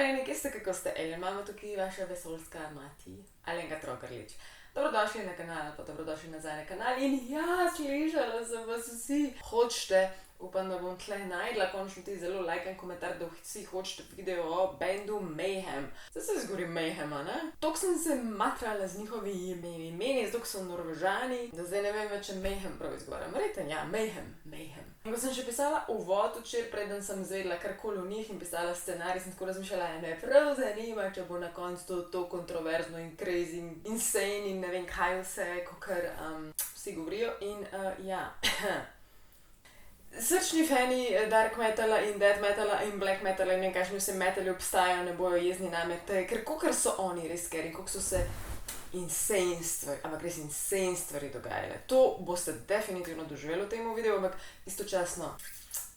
Pozdravljeni, kje ste, kako ste? Imamo tukaj vaša vesoljska mati, Alenka Trokarlič. Dobrodošli na kanal, pa dobrodošli nazaj na kanal. In ja, slišala sem vas vsi. Hočete, upam, da bom tle najdla končno ti zelo lajkan komentar, da vsi hočete video o bendu Mayhem. Zdaj se zgori Mayhema, ne? Tok sem se matrala z njihovi imeni, zato so Norvežani, da zdaj ne vem več, če Mayhem prav izgovarjam. Verjetno, ja, Mayhem. In ko sem še pisala uvod včeraj, preden sem izvedela karkoli o njih in pisala scenarij, sem tako razmišljala, me prav zanima, če bo na koncu to kontroverzno in crazy in insane in ne vem kaj vse, kakor vsi govorijo. In ja, srčni fani dark metala in death metala in black metala in ne vem kakšni vse metali obstajajo, ne bojo jezni name, ker kakor so oni res scary, kako so se insane stvari, ampak res insane stvari dogajale. To boste definitivno doživeli v tem videu, ampak istočasno,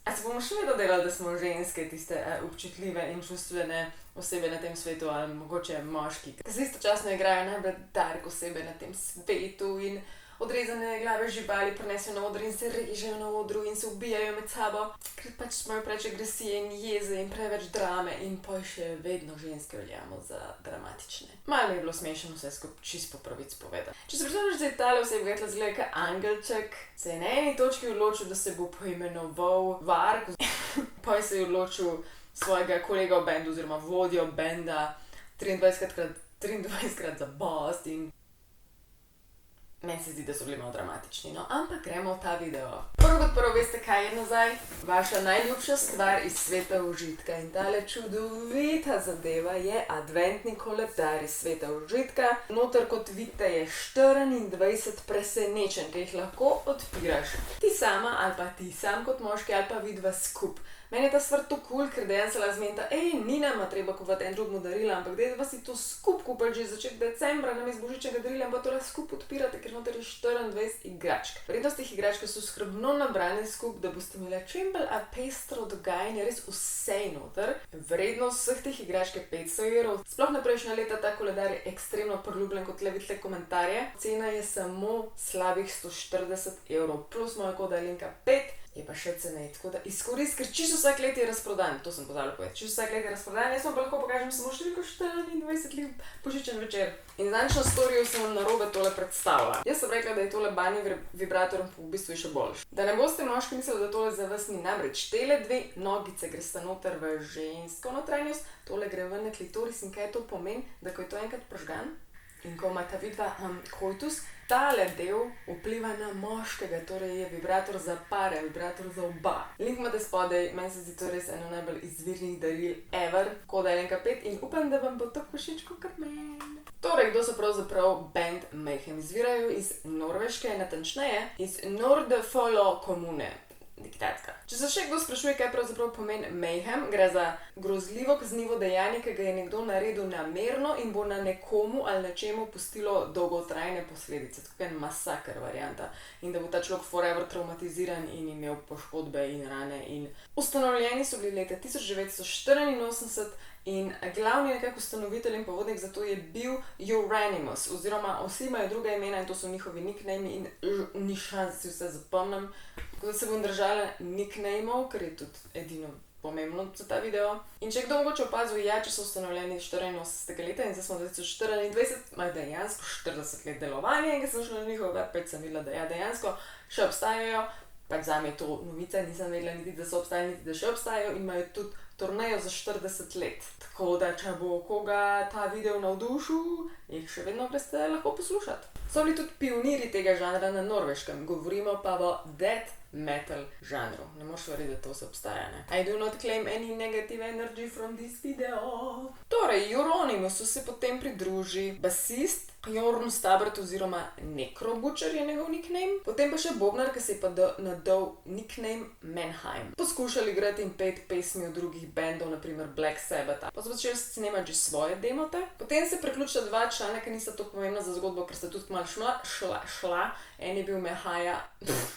a se bomo še vedno delali, da smo ženske, tiste občutljive in čustvene osebe na tem svetu, ali mogoče moški, ker se istočasno igrajo najbolj dark osebe na tem svetu in odrezane glave živali prinesejo na oder in se režejo na odru in se ubijajo med sabo, ker pač imajo preveč agresije in jeze in preveč drame in poj še vedno ženske veljamo za dramatične. Malo je bilo smešno vse skupaj čisto po pravici povedati. Če se predstavljaš, da je tale oseba gledala zgleda kot angelček, se je na eni točki odločil, da se bo poimenoval Varg, poj se je odločil svojega kolega v bendu oziroma vodjo benda 23krat za boss in meni se zdi, da so bili malo dramatični, no, ampak gremo v ta video. Prvo veste, kaj je nazaj? Vaša najljubša stvar iz sveta užitka in tale čudovita zadeva je adventni koledar iz sveta užitka. Noter, kot vidite, je 24 presenečenj, ki jih lahko odpiraš. Ti sama ali pa ti sam kot moški ali pa vidva skup. Meni je ta stvar to cool, ker dejansko se razmenta, ni nama treba kupovati en drugemu darila, ampak dejva si to skup kupili že začetek decembra, namesto božičnega darila, pa to lahko skup odpirate, ker noter je 24 igračk. Vrednost teh igračk so skrbno nabrane skup, da boste imeli čim bolj pestro dogajanje, res vse noter. Vrednost vseh teh igračk je 500 evrov. Sploh na prejšnja leta ta koledar je ekstremno priljubljen, kot le vidite komentarje. Cena je samo slabih 140 evrov, plus moja koda Alenka 5. Je pa še cenej, tako da izkorist, ker čisto vsak let je razprodan, to sem pozabila povedati, čisto vsak let je razprodan, jaz vam pa lahko pokažem samo številko 24 lep božičen večer. In zadnjič na storiju sem vam narobe tole predstavila. Jaz sem rekla, da je tole bani vibrator v bistvu še boljši. Da ne boste moški mislili, da tole za vas ni, namreč tele dve nogice gresta noter v žensko notranjost, tole gre ven na klitoris in kaj to pomeni, da ko je to enkrat pržgan in ko imata vidva koitus, tale del vpliva na moškega, torej je vibrator za pare, vibrator za oba. Link imate spodaj, meni se zdi to res eno najbolj izvirnih daril ever, koda Alenka 5 in upam, da vam bo to všeč kakor meni. Torej, kdo so pravzaprav band Mayhem? Izvirajo iz Norveške, natančneje iz Nordfollo komune. Diktatska. Če se še kdo sprašuje, kaj pravzaprav pomeni Mayhem, gre za grozljivo kaznivo dejanje, ki ga je nekdo naredil namerno in bo na nekomu ali nečemu pustilo dolgotrajne posledice, tako en masaker varianta. In da bo ta človek forever traumatiziran in imel poškodbe in rane. In ustanovljeni so bili leta 1984 in glavni nekako ustanovitelj in povodnik za to je bil Euronymous, oziroma vsi imajo druga imena in to so njihovi nickname in ni šans, si vse zapomnim. Tako da se bom držala nicknameov, ker je tudi edino pomembno za ta video. In če kdo mogoče opazil, ja, če so ustanovljeni 84. leta in zdaj smo 2024, imajo dejansko 40 let delovanja in ko sem šla na njihov web, pač sem videla, da ja, dejansko še obstajajo. Pač zame je to novica, nisem vedela niti, da so obstajali, niti da še obstajajo in imajo tudi turnejo za 40 let. Tako da, če bo koga ta video navdušil, jih še vedno greste lahko poslušati. So bili tudi pionirji tega žanra na Norveškem, govorimo pa o death metal žanru. Ne moreš verjeti, da to se obstaja, ne? I do not claim any negative energy from this video. Torej, Euronymousu se potem pridruži basist Jorn Stabert oziroma Necrobutcher je njegov nickname, potem pa še bobnar, ki se je pa nadal nickname Mannheim. Poskušali igrati in peti pesmi od drugih bendov, naprimer Black Sabbath, pa so začeli snemati že svoje demote. Potem se priključila dva člana, ki nista tako pomembna za zgodbo, ker sta tudi malo šla. En je bil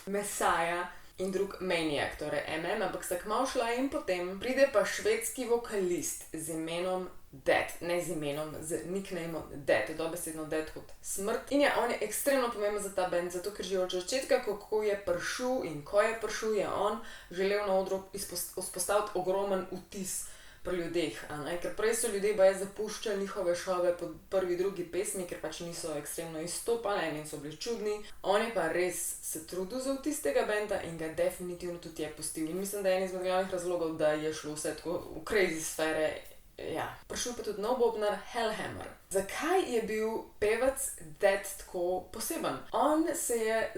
Messiah in drug Maniac, torej MM, ampak sta kmalu šla in potem pride pa švedski vokalist z imenom Death, ne z imenom, z nicknameom Death, je dobesedno Death kot smrt. In ja, on je ekstremno pomemben za ta band, zato ker že od začetka, kako je prišel in ko je prišel, je on želel na odru vzpostaviti ogromen vtis pri ljudeh, ker prej so ljudje baje zapuščali njihove šove po prvi, drugi pesmi, ker pač niso ekstremno izstopali in so bili čudni. On je pa res se trudil za tistega benda in ga definitivno tudi je pustil. In mislim, da je en izmed glavnih razlogov, da je šlo vse tako v crazy sfere. Ja. Prišel pa tudi nov bobnar Hellhammer. Zakaj je bil pevec Dead tako poseben? On se je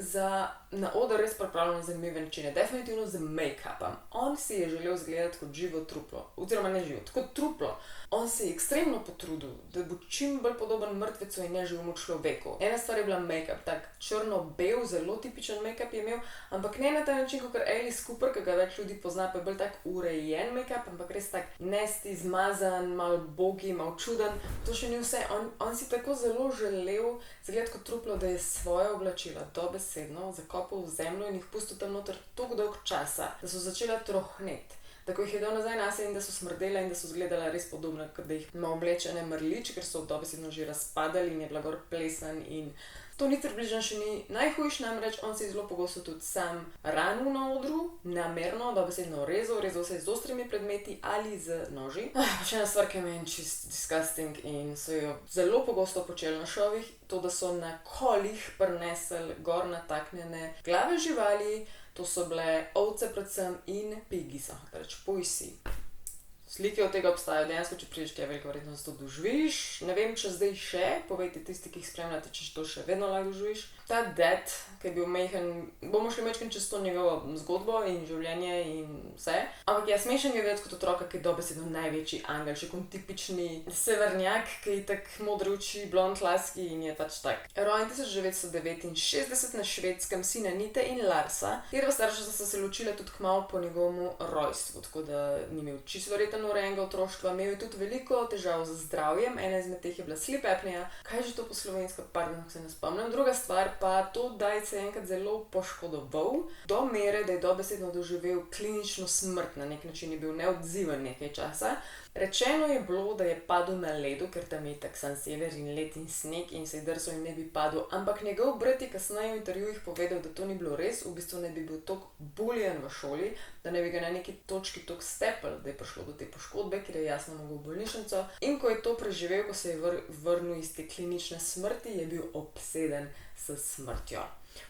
na oder res pripravljal na zanimive načine, definitivno z make-upom. On si je želel izgledati kot živo truplo, oziroma ne živo, kot truplo. On se je ekstremno potrudil, da bo čim bolj podoben mrtvecu in neživemu človeku. Ena stvar je bila make-up, tak črno-bel, zelo tipičen make-up je imel, ampak ne na ta način, kot Alice Cooper, ki ga več ljudi pozna, pa je bolj tak urejen make-up, ampak res tak nasty, zmazan, mal bogi, mal čuden. To še ni vse. On si tako zelo želel izgledati kot truplo, da je svoje oblačila dobesedno zakopal v zemljo in jih pustil tam noter toliko dolgo časa, da so začela trohneti. Tako jih je dal nazaj nase in da so smrdela in da so izgledala res podobno, kot da jih ima oblečene mrlič, ker so dobesedno že razpadali in je bila gor plesen in to ni približno še ni najhujš, namreč on se je zelo pogosto tudi sam ranil na odru, namerno, dobesedno rezal se z ostrimi predmeti ali z noži. Še ena stvar, ki je meni čist disgusting in so jo zelo pogosto počeli na šovih, to, da so na kolih prinesli gor nataknjene glave živali. To so bile ovce predvsem in pigi, reč pujsi. Slike od tega obstajajo, dejansko, če prideš, je velika verjetnost, da to doživiš. Ne vem, če zdaj še, povejte tisti, ki jih spremljate, če to še vedno lahko doživiš. Ta Dead, ki je bil majhen, bomo šli mečkam čez to njegovo zgodbo in življenje in vse. Ampak ja, smešen je vedeti kot otroka, ki je dobesedno največji angelček, tipični severnjak, ki je tak modre oči, blond laski in je pač tak. Rojen 1969 na Švedskem, sina Nite in Larsa, kjer starša so se ločila tudi kmalu po njegovemu rojstvu, tako da ni imel čisto verjetno urejenega otroštva, imel je tudi veliko težav z zdravjem, ena izmed teh je bila sleep apnea. Kaj je že to po slovensko, pardon, se ne spomnim. Druga stvar pa to, da se je enkrat zelo poškodoval, do mere, da je dobesedno doživel klinično smrt, na nek način je bil neodziven nekaj časa. Rečeno je bilo, da je padel na ledu, ker tam je tak sam sever in led in sneg in se je drsel in ne bi padel, ampak njegov brat je kasneje v intervjujih povedal, da to ni bilo res, v bistvu ne bi bil toliko buljen v šoli, da ne bi ga na neki točki toliko stepel, da je prišlo do te poškodbe, ker je jasno mogel v bolnišnico. In ko je to preživel, ko se je vrnil iz te klinične smrti, je bil obseden s smrtjo.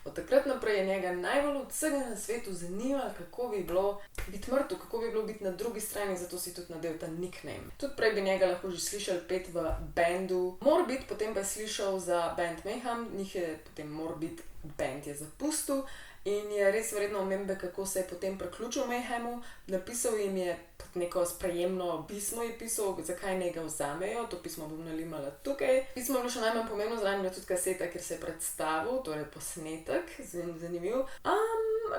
Od takrat naprej je njega najbolj od vsega na svetu zanimalo, kako bi bilo biti mrtev, kako bi bilo biti na drugi strani, zato si tudi nadel ta nickname. Tudi prej bi njega lahko že slišali pet v bendu Morbid, potem pa je slišal za band Mayhem, njih je potem Morbid band je zapustil in je res verjetno omembe, kako se je potem priključil Mayhemu, napisal jim je neko sprejemno pismo, je pisal, zakaj ne ga vzamejo, to pismo bom nalimala tukaj. Pismo je bilo še najmanj pomembno, zraven je tudi kaseta, kjer se je predstavil, torej posnetek, zanimiv.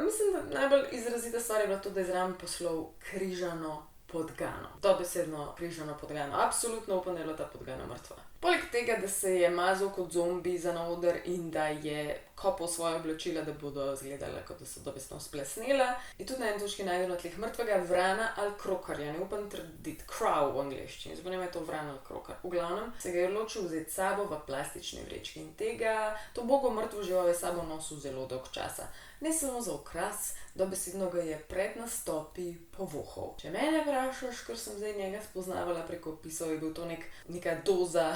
Mislim, da najbolj izrazita stvar je bila to, da je zraven poslal križano podgano. Dobesedno križano podgano. Absolutno upam, da je bila ta podgana mrtva. Poleg tega, da se je mazal kot zombi za na oder in da je kopal svoje oblačila, da bodo izgledala, kot da so dobesedno splesnela, je tudi na eni točki najdel na tleh mrtvega vrana ali krokarja, ne upam trditi, crow v angleščini, zbo nema je to vran ali krokar. V glavnem se ga je odločil vzeti s sabo v plastični vrečki in to bogo mrtvo žival je s sabo nosil zelo dolgo časa. Ne samo za okras, dobesedno ga je pred nastopi povohal. Če mene vprašaš, ker sem zdaj njega spoznavala preko opisov, je bil to neka doza,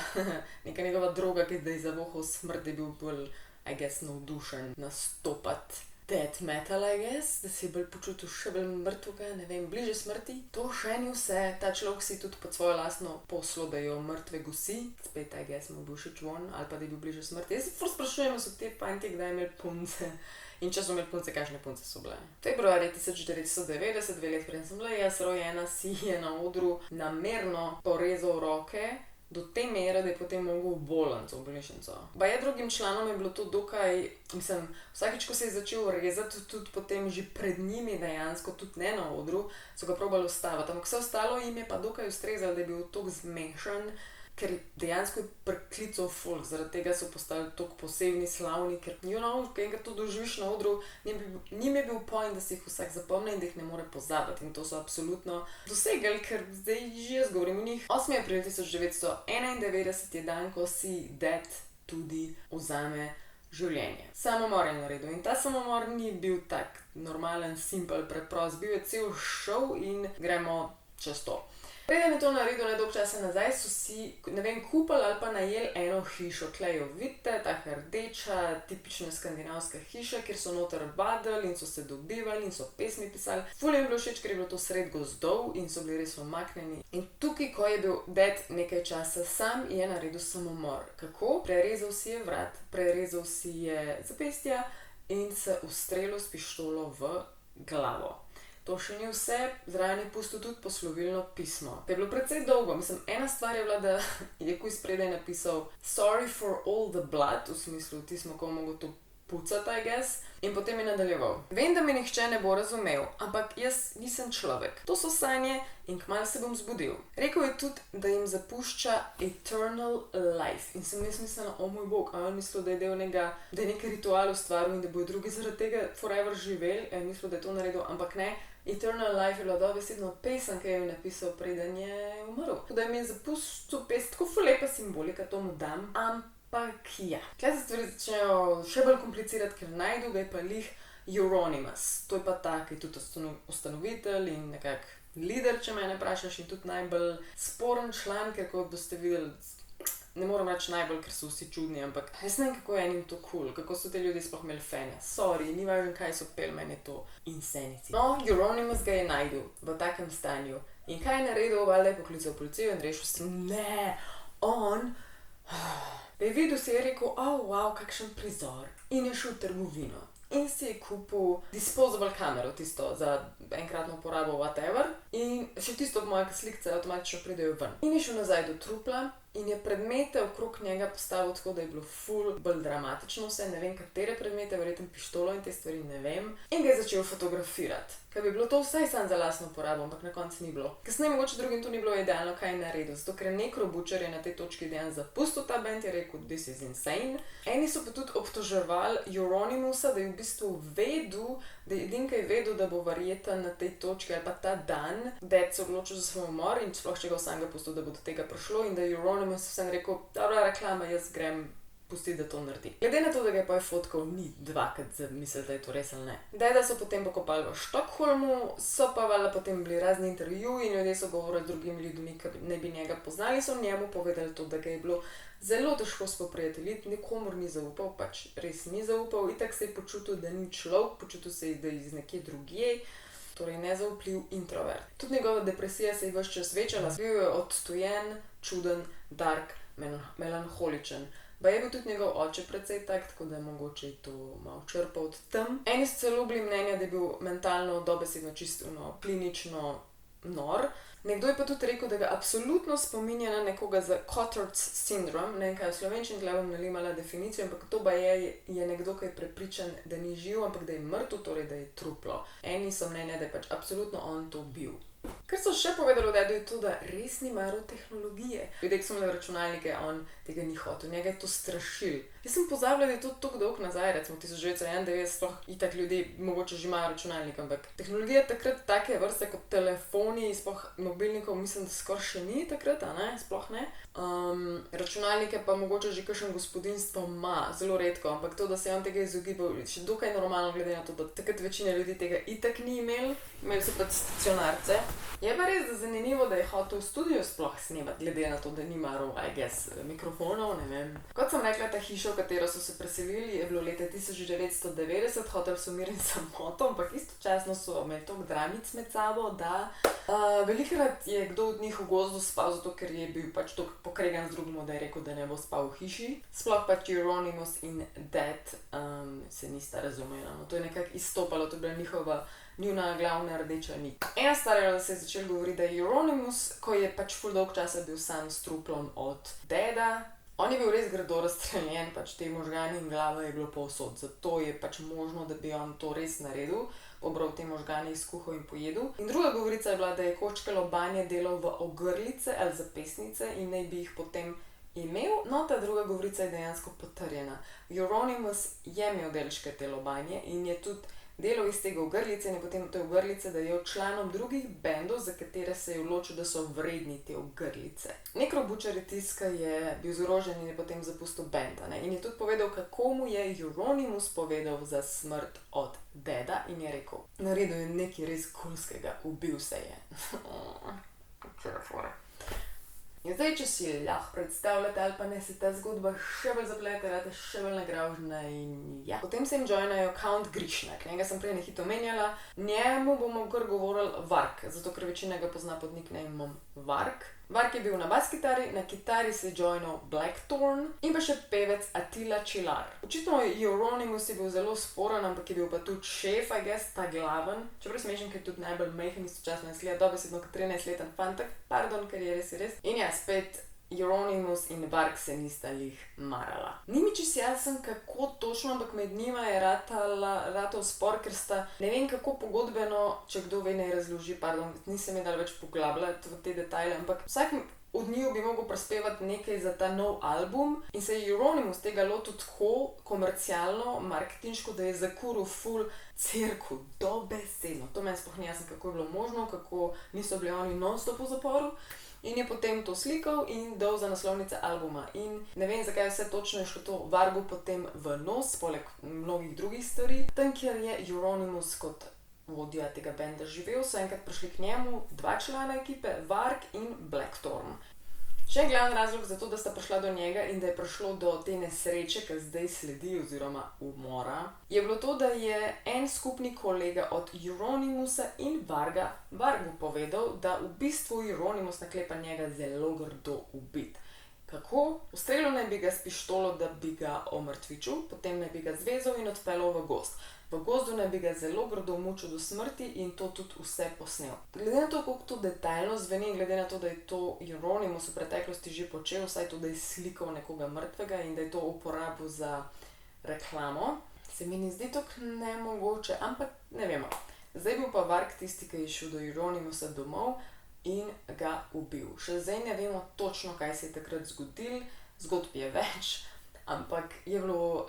neka njegova droga, ki da je zavohal smrt, da je bil bolj, I guess, navdušen nastopati death metal, I guess, da si je bolj počutil še bolj mrtvega, ne vem, bliže smrti. To še ni vse, ta človek si tudi pod svojo lastno poslo, da jo mrtve gosi, spet, I guess, mu bil všeč von, ali pa da je bil bliže smrti. Jaz se ful sprašujem, so te fantje kdaj imeli punce. In če so imeli punce, kakšne punce so bile. Februarja 1990, 2 let preden sem bila jaz rojena, si je na odru namerno porezal roke do te mere, da je potem mogel v bolnico, v bolnišnico. Baje drugim članom je bilo to dokaj, vsakič, ko se je začel rezati, tudi potem že pred njimi dejansko, tudi ne na odru, so ga probali ustaviti. Ampak vse ostalo jim je pa dokaj ustrezalo, da je bil toliko zmešan, ker dejansko je priklical folk, zaradi tega so postali toliko posebni, slavni, ker ko enkrat to doživiš na odru, njim je bil point, da si jih vsak zapomne in da jih ne more pozabiti. In to so absolutno dosegali, ker zdaj že jaz govorim o njih. 8. april 1991 je dan, ko si Dead tudi vzame življenje. Samomor je naredil in ta samomor ni bil tak normalen, simpel, preprost, bil je cel šov in gremo čez to. Preden je to naredil nedolgo časa nazaj, so si, ne vem, kupili ali pa najeli eno hišo. Tlej jo vidite, taka rdeča, tipična skandinavska hiša, kjer so noter vadili in so se dobivali in so pesmi pisali. Ful jim je bilo všeč, ker je bilo to sred gozdov in so bili res umaknjeni. In tukaj, ko je bil ded nekaj časa sam, je naredil samomor. Kako? Prerezal si je vrat, prerezal si je zapestja in se ustrelil s pištolo v glavo. To še ni vse, zraven je pustil tudi poslovilno pismo. To je bilo precej dolgo, mislim, ena stvar je bila, da je kuj spredaj napisal Sorry for all the blood, v smislu, ti smo ko mogel to pucati, I guess, in potem je nadaljeval. Vem, da me nihče ne bo razumel, ampak jaz nisem človek. To so sanje in kmalu se bom zbudil. Rekel je tudi, da jim zapušča eternal life. In sem jaz mislila, o moj bog, a on mislil, da je del da je neki ritual ustvaril in da bojo drugi zaradi tega forever živeli, mislil, da je to naredil, ampak ne. Eternal life je bila dobesedno pesem, ki jo je napisal, preden je umrl. Da jim je zapustil pesem, tako ful lepa simbolika, to mu dam, ampak ja. Tukaj se stvari začnejo še bolj komplicirati, ker najdu ga je pa lih Euronymous. To je pa ta, ki je tudi ustanovitelj in nekako lider, če mene vprašaš, in tudi najbolj sporen član, ker kot boste videli, ne moram reči najbolj, ker so vsi čudni, ampak jaz ne vem, kako je enim to cool, kako so te ljudje sploh imeli fane. Sorry, ni važno, kaj so pel, meni je to insanity. No, Euronymous ga je najdel v takem stanju. In kaj je naredil? Valjda je poklical policijo in rešil s tem, ne, on... Da je videl, si je rekel, wow, kakšen prizor. In je šel v trgovino. In si je kupil disposable kamero, tisto za enkratno uporabo, whatever. In še tisto moje slikce avtomatično pridejo ven. In je šel nazaj do trupla in je predmete okrog njega postavil tako, da je bilo ful bolj dramatično vse. Ne vem, katere predmete, verjetno pištolo in te stvari, ne vem. In ga je začel fotografirati. Ker bi bilo to vsaj sam za lastno uporabo, ampak na koncu ni bilo. Kasneje mogoče drugim to ni bilo idealno, kaj je naredil. Zato, ker Necro Butcher je na tej točki dejansko zapustil ta band, je rekel, this is insane. Eni so pa tudi obtoževali Euronymousa, da je v bistvu vedel, da je edinka je vedel, da bo verjeten na tej točki ali pa ta dan, ded se odločil za samomor in sploh če ga vsem ga pustil, da bo do tega prišlo in da je Euronymous vsem rekel, dobra reklama, jaz grem pusti, da to naredi. Glede na to, da ga je pa fotkal, ni dvakrat zamislil, da je to res ali ne. Deda so potem pokopali v Štokholmu, so pa valjda potem bili razni intervjuji in ljudje so govorili z drugimi ljudmi, ki ne bi njega poznali, so njemu povedali to, da ga je bilo zelo težko spoprijateljiti, nikomur ni zaupal, pač res ni zaupal, itak se je počutil, da ni človek, počutil se je, da je iz nekje drugje, torej nezaupljiv introvert. Tudi njegova depresija se je ves čas večala, bil je odstojen, čuden, dark, melanholičen. Pa je bil tudi njegov oče precej tak, tako da je mogoče to malo črpal od tam. Eni so celo bili mnenja, da je bil mentalno dobesedno čisto klinično nor. Nekdo je pa tudi rekel, da ga absolutno spominja na nekoga za Cotard's syndrome, ne vem kaj v slovenščini, tukaj bom nalimala definicijo, ampak to pa je nekdo, ki je prepričan, da ni živ, ampak da je mrtev, torej da je truplo. Eni so mnenja, da je pač absolutno on to bil. Kar so še povedali o dedu je to, da res ni maral tehnologije. Ljudje, ki so imeli računalnike, on tega ni hotel, njega je to strašil. Jaz sem pozabila, da je to toliko dolgo nazaj, recimo 1991, sploh itak ljudje mogoče že imajo računalnik, ampak tehnologija takrat take vrste kot telefoni, sploh mobilnikov, mislim, da skoraj še ni takrat, a ne, sploh ne. Računalnike pa mogoče že kakšen gospodinjstvo ima, zelo redko, ampak to, da se je on tega izogibal, še dokaj normalno glede na to, da takrat večina ljudi tega itak ni imeli so pa stacionarce. Je pa res zanimivo, da je hotel v studio sploh snemati, glede na to, da ni maral, I guess, mikrofonov, ne vem. Kot sem rekla, ta hiša, v katero so se preselili, je bilo leta 1990, hoteli so mir in samoto, ampak istočasno so imeli toliko dramic med sabo, da velikokrat je kdo od njih v gozdu spal, zato ker je bil pač toliko pokregan z drugim, da je rekel, da ne bo spal v hiši. Sploh pač Euronymous in ded se nista razumela. To je nekako izstopalo, to je bila njuna glavna rdeča nit. Ena stvar je, da se je začel govoriti, da je Euronymous, ko je pač ful dolg časa bil sam s truplom od deda, on je bil res grdo razstreljen, pač te možgani in glava je bilo povsod, zato je pač možno, da bi on to res naredil, pobral te možgane iz kuhal in pojedel. In druga govorica je bila, da je kočkalo banje delal v ogrlice ali zapestnice in naj bi jih potem imel, no ta druga govorica je dejansko potrjena. Euronymous je imel delčke te lobanje in je tudi delal iz tega ogrlice in je potem te ogrlice dajal članom drugih bendov, za katere se je odločil, da so vredni te ogrlice. Necro Butcher je tiska, je bil zorožen in je potem zapustil benda, ne? In je tudi povedal, kako mu je Euronymous povedal za smrt od deda in je rekel, naredil je nekaj res kulskega, ubil se je. cela fora. In zdaj, če si lahko predstavljate ali pa ne, se ta zgodba še bolj zaplete, rata še bolj nagravžna in ja. Potem se jim joinajo Count Grishnak, njega sem prej nehito omenjala. Njemu bomo kar govorili Varg, zato ker večina ga pozna pod nicknameom Varg. Varg je bil na bas-kitari, na kitari se je joinal Blackthorn in pa še pevec Attila Čilar. Očitno Euronymous je bil zelo sporen, ampak je bil pa tudi šef, I guess, ta glaven. Čeprav smešen, ker je tudi najbolj majhen istočasno izgleda dobesedno kot 13-leten fantek, pardon, ker je res. In ja, spet Euronymous in Varg se nista lih marala. Ni mi čisto jasen, kako točno, ampak med njima je ratal spor, ker sta, ne vem kako pogodbeno, če kdo ve, ne razloži, pardon, nisem je dal več poglabljati v te detajle, ampak vsak od njiju bi mogel prispevati nekaj za ta nov album in se je Euronymous tega lotil tako komercialno, marketinško, da je zakuril full cerkev, dobesedno. To meni sploh ni jasno, kako je bilo možno, kako niso bili oni non-stop v zaporu. In je potem to slikal in dal za naslovnice albuma. In ne vem, zakaj vse točno je šlo to Vargu potem v nos, poleg mnogih drugih stvari. Tam, kjer je Euronymous kot vodja tega benda živel, so enkrat prišli k njemu 2 člana ekipe, Varg in Blackthorn. Še en glavni razlog za to, da sta prišla do njega in da je prišlo do te nesreče, ki zdaj sledi, oziroma umora, je bilo to, da je en skupni kolega od Euronymousa in Varga Vargu povedal, da v bistvu Euronymous naklepa njega zelo grdo ubit. Kako? Ustrelil naj bi ga s pištolo, da bi ga omrtvičil, potem naj bi ga zvezal in odpeljal v gozd. V gozdu naj bi ga zelo grdo mučil do smrti in to tudi vse posnel. Glede na to, kako to detaljno zveni, glede na to, da je to Euronymous v preteklosti že počel, vsaj to, da je slikal nekoga mrtvega in da je to uporabil za reklamo, se mi ne zdi tako nemogoče, ampak ne vemo. Zdaj bil pa Varg tisti, ki je šel do Euronymousa domov in ga ubil. Še zdaj ne vemo točno, kaj se je takrat zgodilo, zgodb je več, ampak je bilo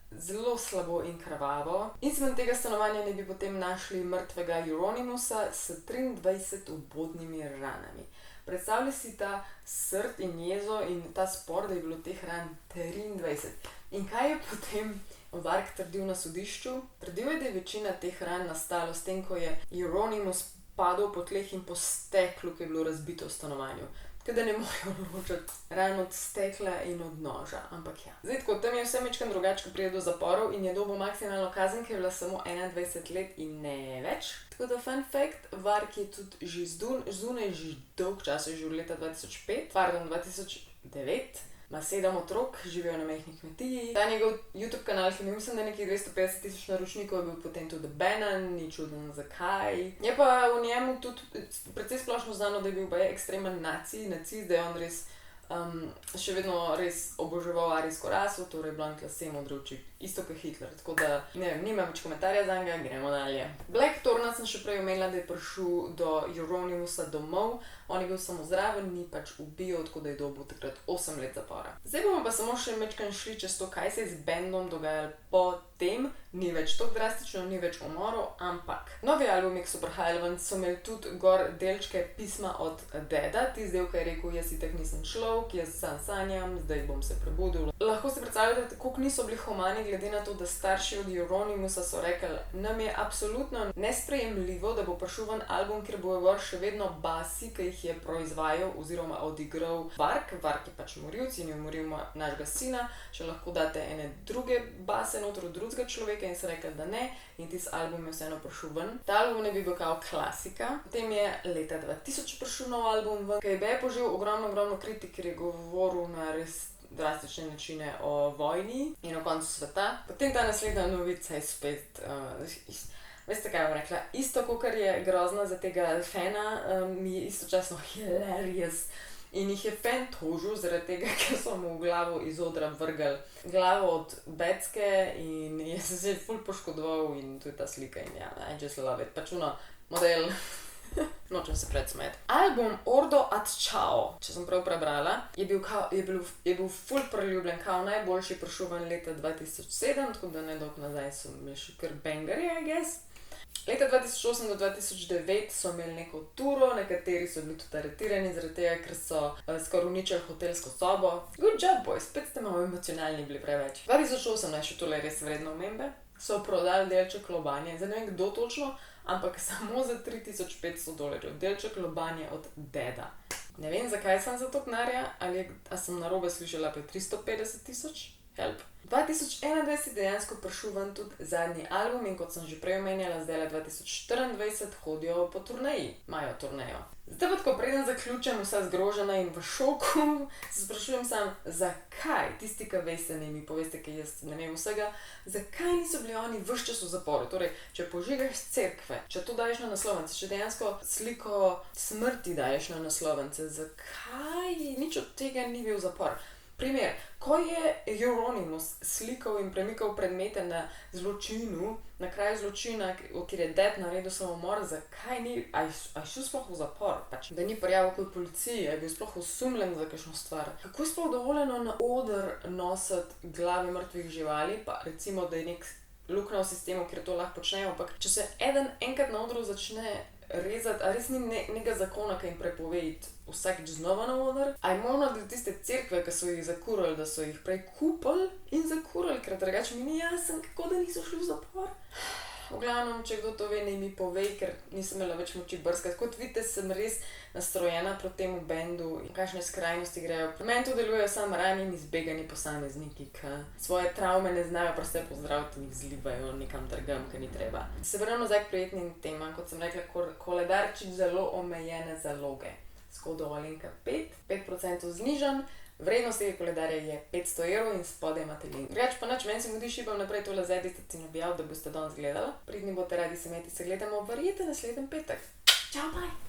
zelo slabo in krvavo. Izven tega stanovanja ne bi potem našli mrtvega Euronymousa s 23 ubodnimi ranami. Predstavljaj si ta srd in jezo in ta spor, da je bilo teh ran 23. In kaj je potem Varg trdil na sodišču? Trdil je, da je večina teh ran nastalo s tem, ko je Euronymous padel po tleh in po steklu, ki je bilo razbito v stanovanju. Da ne morejo ločiti ran od stekla in od noža, ampak ja. Zdaj tako, tam je vse mečkan drugače, ko pride do zaporov in je dobil maksimalno kazen, ki je bila samo 21 let in ne več. Tako da fun fact, Varg je tudi že zunaj že dolg časa, že od leta 2009, ima 7 otrok, živijo na majhni kmetiji. Ta njegov YouTube kanal, ki mislim, da je nekih 250,000 naročnikov, je bil potem tudi banan, ni čudno zakaj. Je pa v njemu tudi precej splošno znano, da je bil ekstremen nacist, da je on res še vedno res oboževal arijsko raso, torej blond lase, modre oči, isto kot Hitler. Tako da, ne vem, nimam več komentarja zanj, gremo dalje. Blackthorna sem še prej omenila, da je prišel do Euronymousa domov. On je bil samo zraven, ni pač ubijal, tako da je dobil takrat 8 let zapora. Zdaj bomo pa samo še mečkan šli čez to, kaj se je z bandom dogajalo potem. Ni več tako drastično, ni več umorov, ampak novi albumi, ki so prihajali ven, so imeli tudi gor delčke pisma od deda. Tisti del, ki je rekel, jaz itak nisem človek, jaz sam sanjam, zdaj bom se prebudil. Lahko si predstavljate, koliko niso bili humani, glede na to, da starši od Euronymousa so rekli, nam je absolutno nesprejemljivo, da bo prišel ven album, kjer bojo gor še vedno basi, ki jih je proizvajal oziroma odigral Varg. Varg je pač morilc in je umoril našega sina, če lahko date ene druge base noter od drugega človeka, in so rekli, da ne, in tisti album je vseeno prišel ven. Ta album ne bi bil kao klasika. Potem je leta 2000 prišel nov album ven, ki je požil ogromno kritik, ker je govoril na res drastične načine o vojni in o koncu sveta. Potem ta naslednja novica je spet, veste kaj bom rekla, isto kakor je grozna za tega fana, mi je istočasno hilarious. In jih je fan tožil zaradi tega, ker so mu v glavo iz odra vrgli glavo od becke in je se ful poškodoval in to je ta slika in ja, I just love it. Pač model, nočem se predsmeti. Album Ordo at Ciao, če sem prav prebrala, je bil ful priljubljen, kao najboljši, prišel ven leta 2007, tako da nedolgo nazaj so imeli še kar bangerje, I guess. Leta 2008 do 2009 so imeli neko turo, nekateri so bili tudi aretirani zaradi tega, ker so skoraj uničili hotelsko sobo. Good job, boys, spet ste malo emocionalni bili preveč. 2018 še tole res vredno omembe. so prodali delček lobanje. Zdaj ne vem, kdo točno, ampak samo za $3500. Delček lobanje od deda. Ne vem, zakaj sem za to denarja, ali sem narobe slišala pri 350 000. Help. 2021 dejansko prišel ven tudi zadnji album in kot sem že prej omenjala, zdaj 2024 hodijo po turneji, imajo turnejo. Zdaj pa tako, preden zaključim vsa zgrožena in v šoku, se sprašujem sam, zakaj, tisti, ki veste, ne mi poveste, ki jaz ne vem vsega, zakaj niso bili oni ves čas v zaporu? Torej, če požigaš cerkve, če to daješ na naslovence, če dejansko sliko smrti daješ na naslovence, zakaj nič od tega ni bil zapor? Primer, ko je Euronymous slikal in premikal predmete na zločinu, na kraju zločina, kjer je ded naredil samomor, zakaj ni, a je šel sploh v zapor? Pač, da ni prijavil kot policiji, je bil sploh osumljen za kakšno stvar. Kako je sploh dovoljeno na oder nositi glave mrtvih živali, pa recimo, da je nek luknja v sistemu, kjer to lahko počnejo, ampak če se enkrat na odru začne rezati, a res ni nekega zakona, ki jim prepove iti vsakič znova na oder? A je možno, da tiste cerkve, ki so jih zakurali, da so jih prej kupili in zakurali, ker drugače mi ni jasno, kako da niso šli v zapor? V glavnem, če kdo to ve, naj mi pove, ker nisem imela več moči brskati. Kot vidite, sem res nastrojena proti temu bendu in kakšne skrajnosti grejo. Pri meni to delujejo samo ranjeni, izbegani posamezniki, ki svoje travme ne znajo proste pozdraviti in jih zlivajo nekam drugam, ki ni treba. Se vrnem nazaj k prijetnim temam, kot sem rekla, koledarčič zelo omejene zaloge. Skoda Alenka 5% znižan. Vrednost tega koledarja je €500 in spodaj imate link. Drugače pa nič, meni se mudi šibam naprej tole zdaj, ste ti nabijal, da boste danes gledala. Pridni boste radi se imeti, se gledamo verjete naslednji petek. Čau, bye!